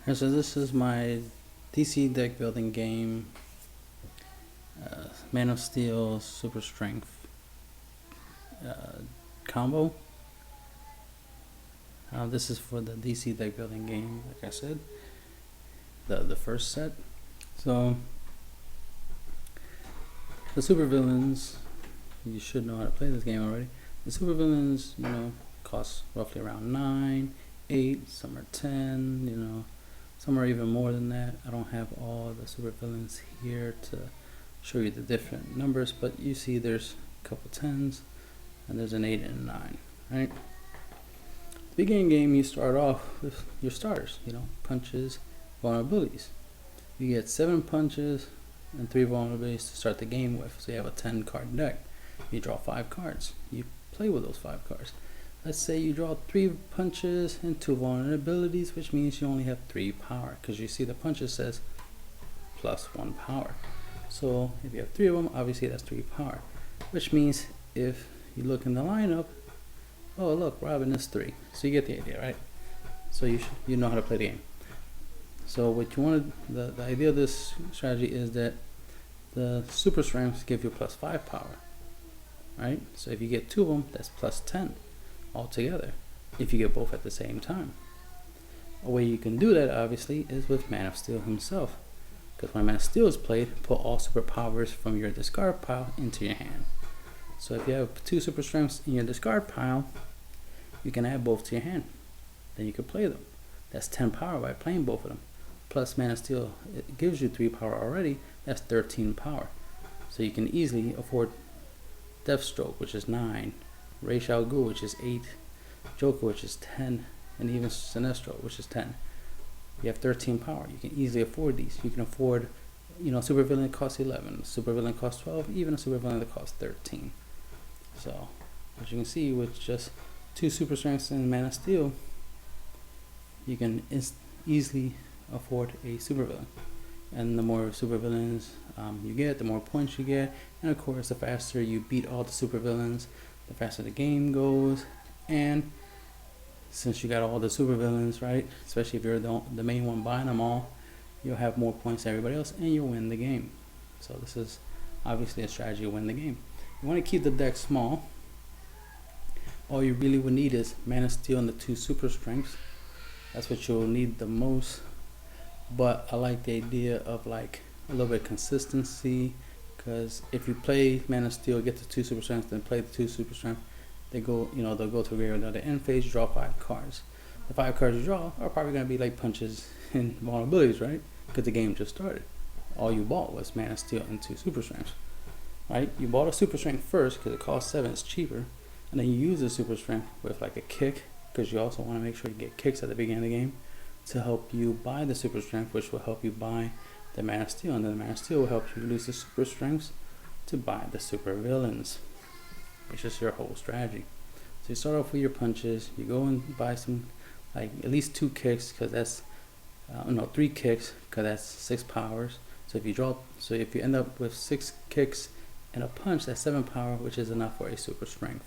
And so this is my DC deck building game, Man of Steel Super Strength combo. This is for the DC deck building game, like I said, the first set. So the supervillains, you should know how to play this game already. The supervillains, cost roughly around 9, 8, some are 10, some are even more than that. I don't have all the supervillains here to show you the different numbers, but you see there's a couple 10s and there's an 8 and a 9, right? The beginning game, you start off with your starters, punches, vulnerabilities. You get 7 punches and 3 vulnerabilities to start the game with. So you have a 10 card deck. You draw 5 cards. You play with those 5 cards. Let's say you draw 3 punches and 2 vulnerabilities, which means you only have 3 power, because you see the punches says +1 power. So if you have 3 of them, obviously that's 3 power, which means if you look in the lineup, oh look, Robin is 3. So you get the idea, right? So you know how to play the game. So what you want to, the idea of this strategy is that the super strengths give you +5 power, right? So if you get 2 of them, that's +10 altogether, if you get both at the same time. A way you can do that, obviously, is with Man of Steel himself. Because when Man of Steel is played, put all superpowers from your discard pile into your hand. So if you have 2 super strengths in your discard pile, you can add both to your hand. Then you can play them. That's 10 power by playing both of them. Plus Man of Steel, it gives you 3 power already. That's 13 power. So you can easily afford Deathstroke, which is 9, Ra's al Ghul, which is 8, Joker, which is 10, and even Sinestro, which is 10. You have 13 power. You can easily afford these. You can afford, supervillain that costs 11, supervillain costs 12, even a supervillain that costs 13. So, as you can see, with just 2 super strengths in Man of Steel, you can easily afford a supervillain. And the more supervillains you get, the more points you get, and of course, the faster you beat all the supervillains, the faster the game goes. And since you got all the supervillains, right, especially if you're the main one buying them all, you'll have more points than everybody else, and you'll win the game. So this is obviously a strategy to win the game. You want to keep the deck small. All you really would need is Man of Steel and the 2 super strengths. That's what you'll need the most. But I like the idea of like a little bit of consistency, because if you play Man of Steel, get the 2 super strengths, then play the 2 super strengths, they go, they'll go to the end phase, draw 5 cards. The 5 cards you draw are probably going to be like punches and vulnerabilities, right? Because the game just started. All you bought was Man of Steel and 2 super strengths, right? You bought a super strength first because it costs 7, it's cheaper, and then you use the super strength with like a kick, because you also want to make sure you get kicks at the beginning of the game to help you buy the super strength, which will help you buy the Man of Steel, and then the Man of Steel will help you use the super strengths to buy the super villains, which is your whole strategy. So you start off with your punches, you go and buy some, like at least 2 kicks, because that's 3 kicks, because that's 6 powers. So if you end up with 6 kicks and a punch, that's 7 power, which is enough for a super strength.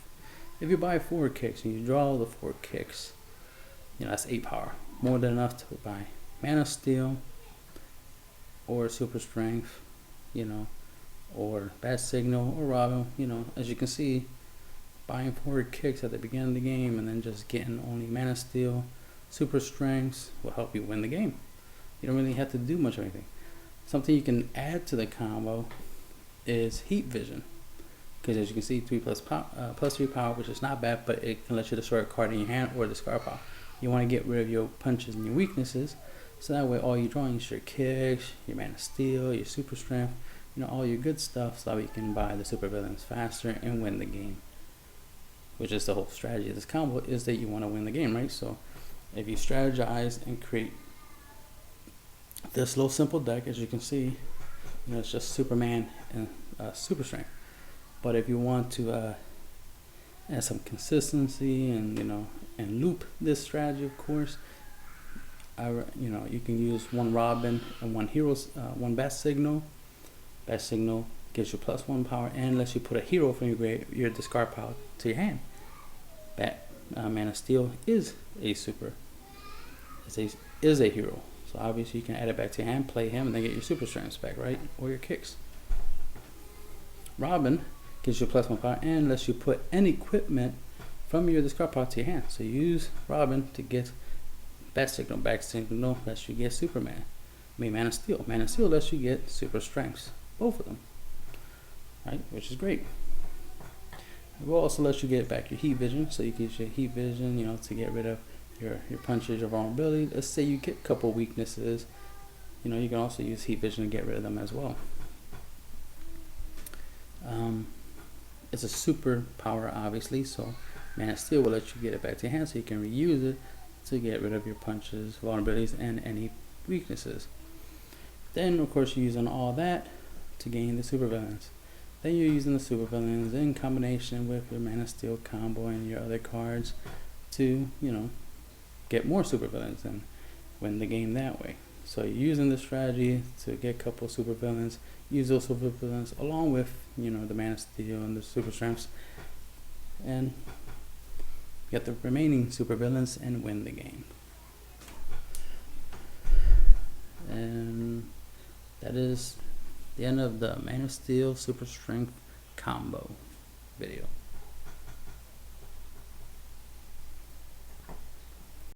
If you buy 4 kicks and you draw the 4 kicks, that's 8 power, more than enough to buy Man of Steel or super strength, or Bat Signal or Robin. As you can see, buying 4 kicks at the beginning of the game and then just getting only Man of Steel, super strengths will help you win the game. You don't really have to do much of anything. Something you can add to the combo is heat vision, because as you can see, 3 plus 3 power, which is not bad, but it can let you destroy a card in your hand or discard power. You want to get rid of your punches and your weaknesses, so that way all you're drawing is your kicks, your Man of Steel, your super strength, all your good stuff, so that you can buy the super villains faster and win the game. Which is the whole strategy of this combo, is that you want to win the game, right? So if you strategize and create this little simple deck, as you can see, it's just Superman and super strength. But if you want to add some consistency and and loop this strategy, of course, you can use 1 Robin and 1 hero, 1 Bat Signal. Bat Signal gives you +1 power and lets you put a hero from your discard pile to your hand. Man of Steel is a hero, So obviously you can add it back to your hand, play him, and then get your super strengths back, right? Or your kicks. Robin gives you +1 power and lets you put any equipment from your discard pile to your hand. So you use Robin to get Bat Signal. Bat Signal lets you get Superman. Man of Steel. Man of Steel lets you get super strengths. Both of them. Right? Which is great. It will also let you get back your heat vision. So you can use your heat vision, you know, to get rid of your punches, your vulnerability. Let's say you get a couple weaknesses. You know, you can also use heat vision to get rid of them as well. It's a super power, obviously, so Man of Steel will let you get it back to your hand so you can reuse it to get rid of your punches, vulnerabilities, and any weaknesses. Then, of course, you're using all that to gain the supervillains. Then you're using the supervillains in combination with your Man of Steel combo and your other cards to, you know, get more supervillains and win the game that way. So you're using this strategy to get a couple supervillains, use those supervillains along with, you know, the Man of Steel and the super strengths, and get the remaining supervillains and win the game. And that is the end of the Man of Steel super strength combo video.